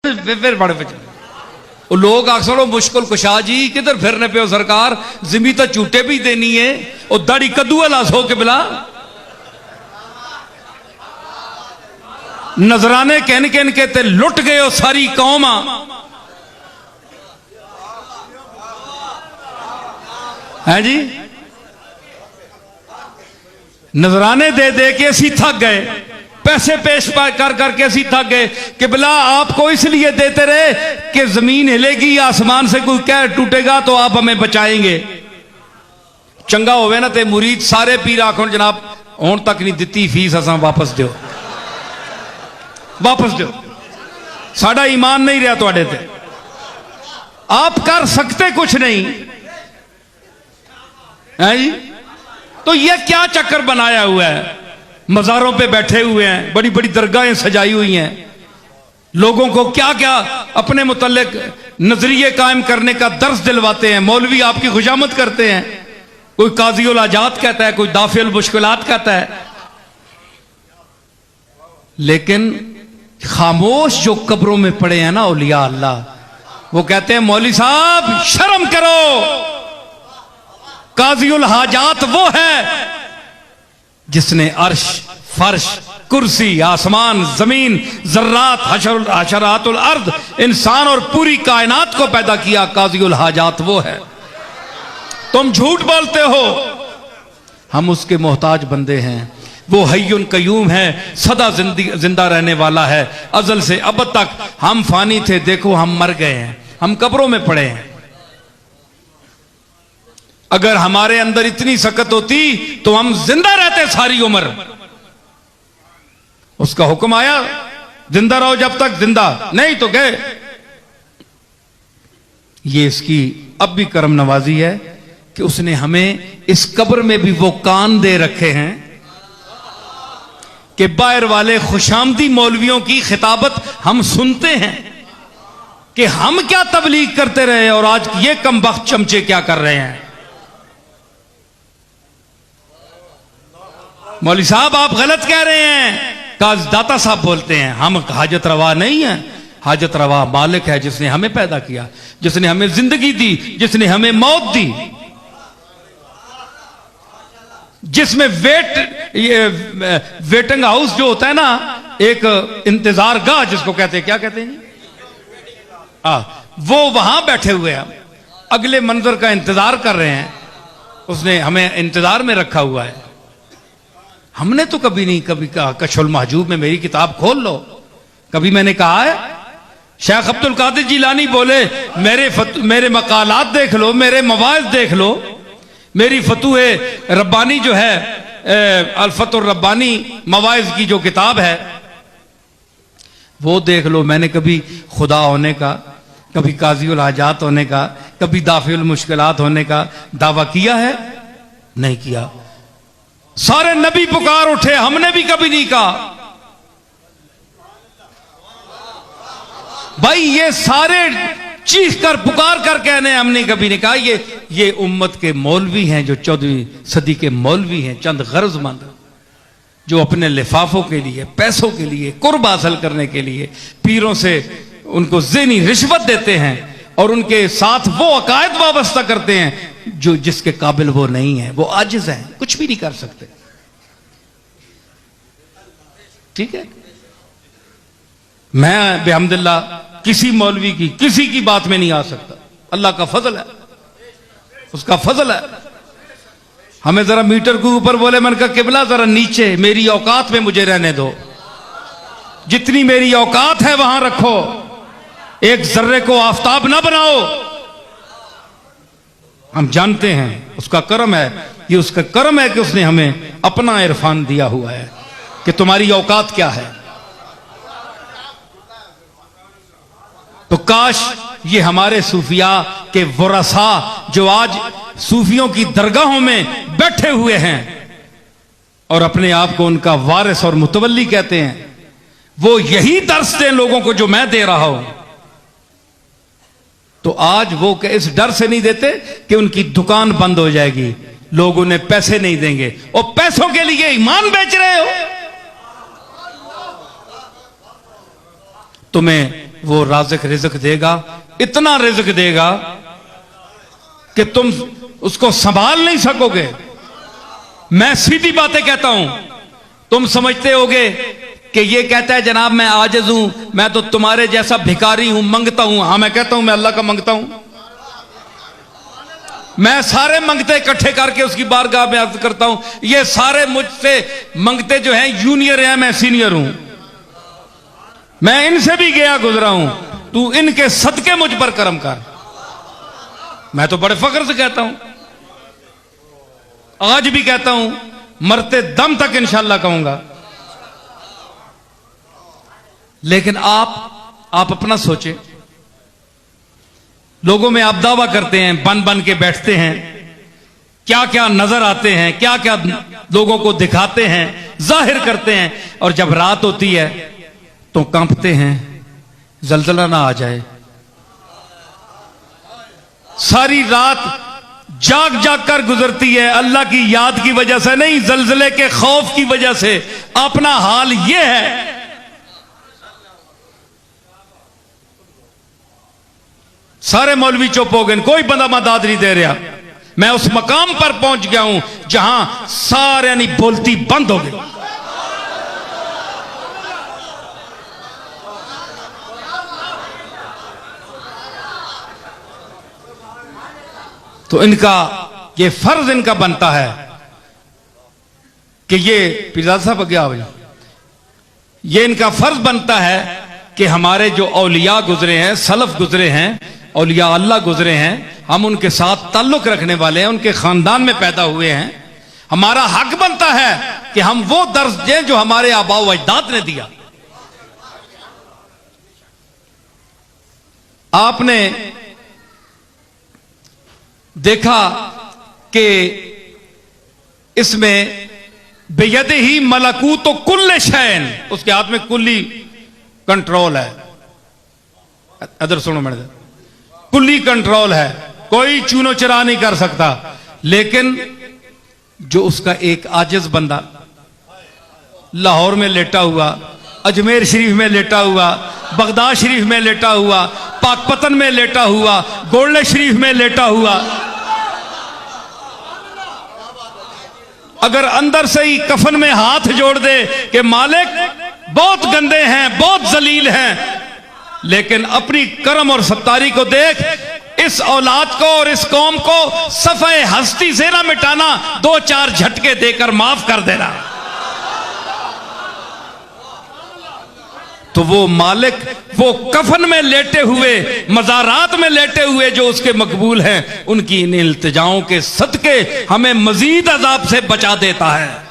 फिर बड़े बचे लोग अक्सर मुश्किल कुशा जी किधर फिरने पे हो सरकार, जिमी तो झूठे भी देनी है और दाढ़ी कद्दू लाश हो के बिला नजराने कहन कहन के ते लुट गए हो सारी कौम। है जी, नजराने दे दे के असी थक गए, पैसे पेश कर करके असी थक गए कि बिला आपको इसलिए देते रहे कि जमीन हिलेगी, आसमान से कोई कहर टूटेगा तो आप हमें बचाएंगे। चंगा होवे ना ते मुरीद सारे पीर आखो जनाब हुण तक नहीं दिती फीस, असा वापस दो, वापस दो, साडा ईमान नहीं रहा तुहाडे ते, आप कर सकते कुछ नहीं है जी। तो ये क्या चक्कर बनाया हुआ है, मज़ारों पे बैठे हुए हैं, बड़ी बड़ी दरगाहें सजाई हुई हैं, लोगों को क्या क्या अपने मुतल्लिक नजरिए कायम करने का दर्स दिलवाते हैं। मौलवी आपकी खुशामद करते हैं, कोई काज़ीउल हाजात कहता है, कोई दाफिउल मुश्किलात कहता है, लेकिन खामोश जो कब्रों में पड़े हैं ना औलिया अल्लाह, वो कहते हैं मौलवी साहब शर्म करो, काज़ीउल हाजात वो है जिसने अर्श फर्श कुर्सी आसमान जमीन जर्रात हशरातुल अर्द इंसान और पूरी कायनात को पैदा किया, काज़ीउल हाजात वो है। तुम झूठ बोलते हो, हम उसके मोहताज बंदे हैं। वो हय्युन कयूम है, सदा जिंदा रहने वाला है, अजल से अब तक। हम फानी थे, देखो हम मर गए हैं, हम कब्रों में पड़े हैं। अगर हमारे अंदर इतनी सकत होती तो हम जिंदा रहते सारी उम्र। उसका हुक्म आया जिंदा रहो जब तक, जिंदा नहीं तो गए। ये इसकी अब भी करम नवाजी है कि उसने हमें इस कब्र में भी वो कान दे रखे हैं कि बाहर वाले खुशामदी मौलवियों की खिताबत हम सुनते हैं कि हम क्या तबलीग करते रहे और आज ये कमबख्त चमचे क्या कर रहे हैं। मौलवी साहब आप गलत कह रहे हैं, दाता साहब बोलते हैं हम हाजत रवा नहीं है, हाजत रवा मालिक है जिसने हमें पैदा किया, जिसने हमें जिंदगी दी, जिसने हमें मौत दी, जिसमें वेटिंग हाउस जो होता है ना, एक इंतजार गाह जिसको कहते हैं, क्या कहते हैं वो वहां बैठे हुए हैं, अगले मंजर का इंतजार कर रहे हैं। उसने हमें इंतजार में रखा हुआ है। हमने तो कभी नहीं कभी कहा कशफुल महजूब में मेरी किताब खोल लो, कभी मैंने कहा है? शेख अब्दुल कादिर जिलानी बोले मेरे मकालात देख लो, मेरे मवाइज देख लो, मेरी फतूहे रब्बानी जो है अल्फतुर रब्बानी मवाइज की जो किताब है वो देख लो। मैंने कभी खुदा होने का, कभी काज़ीउल हाजात होने का, कभी दाफिउल मुश्किलात होने का दावा किया है? नहीं किया। सारे नबी पुकार उठे, हमने भी कभी नहीं कहा। भाई ये सारे चीख कर पुकार कर कहने हमने कभी नहीं कहा। ये उम्मत के मौलवी हैं जो 14वीं सदी के मौलवी हैं, चंद गरजमंद जो अपने लिफाफों के लिए, पैसों के लिए, कुर्ब हासिल करने के लिए पीरों से उनको ज़ेनी रिश्वत देते हैं और उनके साथ वो अकायद वाबस्ता करते हैं जो जिसके काबिल वो नहीं है, वो आजिज हैं, कुछ भी नहीं कर सकते। ठीक है, मैं बेहमदुल्लाह किसी मौलवी की किसी की बात में नहीं आ सकता, अल्लाह का फजल है, उसका फजल है। हमें जरा मीटर के ऊपर बोले, मैंने कहा किबला जरा नीचे मेरी औकात में मुझे रहने दो, जितनी मेरी औकात है वहां रखो, एक जर्रे को आफताब ना बनाओ। हम जानते हैं उसका करम है, ये उसका करम है कि उसने हमें अपना इरफान दिया हुआ है कि तुम्हारी औकात क्या है। तो काश ये हमारे सूफिया के वरसा जो आज सूफियों की दरगाहों में बैठे हुए हैं और अपने आप को उनका वारिस और मुतवल्ली कहते हैं, वो यही दर्स दें लोगों को जो मैं दे रहा हूं। तो आज वो इस डर से नहीं देते कि उनकी दुकान बंद हो जाएगी, लोग उन्हें पैसे नहीं देंगे, और पैसों के लिए ईमान बेच रहे हो। तुम्हें वो राज़िक रिज़्क देगा, इतना रिज़्क देगा कि तुम उसको संभाल नहीं सकोगे। मैं सीधी बातें कहता हूं, तुम समझते होगे कि ये कहता है जनाब मैं आजिज़ हूं, मैं तो तुम्हारे जैसा भिखारी हूं, मंगता हूं। हां, मैं कहता हूं मैं अल्लाह का मंगता हूं। मैं सारे मंगते इकट्ठे करके उसकी बारगाह में अर्ज करता हूं, ये सारे मुझसे मंगते जो हैं जूनियर हैं, मैं सीनियर हूं, मैं इनसे भी गया गुजरा हूं, तू इनके सदके मुझ पर करम कर। मैं तो बड़े फख्र से कहता हूं, आज भी कहता हूं, मरते दम तक इंशाअल्लाह कहूंगा। लेकिन आप अपना सोचें, लोगों में आप दावा करते हैं, बन बन के बैठते हैं, क्या क्या नजर आते हैं, क्या क्या लोगों को दिखाते हैं, जाहिर करते हैं, और जब रात होती है तो कांपते हैं, जलजला ना आ जाए। सारी रात जाग जाग कर गुजरती है, अल्लाह की याद की वजह से नहीं, जलजले के खौफ की वजह से। अपना हाल यह है। सारे मौलवी चुप हो गए, कोई बंदा मदद नहीं दे रहा। मैं उस मकाम पर पहुंच गया हूं जहां सारे नहीं बोलती बंद हो गई। तो इनका ये फर्ज इनका बनता है कि ये पीरजादा साहब क्या भाई, ये इनका फर्ज बनता है कि हमारे जो औलिया गुजरे हैं, सलफ गुजरे हैं, औलिया अल्लाह गुजरे हैं, हम उनके साथ ताल्लुक रखने वाले हैं, उनके खानदान में पैदा हुए हैं। हमारा हक बनता है कि हम वो दर्स दें जो हमारे आबा व अजदाद ने दिया। आपने देखा कि इसमें बेयदे ही मलकूत तो कुल्ले शैन, उसके हाथ में कुल्ली कंट्रोल है। अदर सुनो मैडम, कुल्ली कंट्रोल है, कोई चूनो चरा नहीं कर सकता। लेकिन जो उसका एक आजिज बंदा लाहौर में लेटा हुआ, अजमेर शरीफ में लेटा हुआ, बगदाद शरीफ में लेटा हुआ, पाकपतन में लेटा हुआ, गोल्डे शरीफ में लेटा हुआ, अगर अंदर से ही कफन में हाथ जोड़ दे कि मालिक बहुत गंदे हैं, बहुत जलील हैं, लेकिन अपनी करम और सत्तारी को देख, इस औलाद को और इस कौम को सफ़े हस्ती से ना मिटाना, दो चार झटके देकर माफ कर देना। तो वो मालिक, वो कफन में लेटे हुए, मज़ारात में लेटे हुए जो उसके मकबूल हैं, उनकी इन इल्तिजाओं के सदके हमें मजीद अजाब से बचा देता है।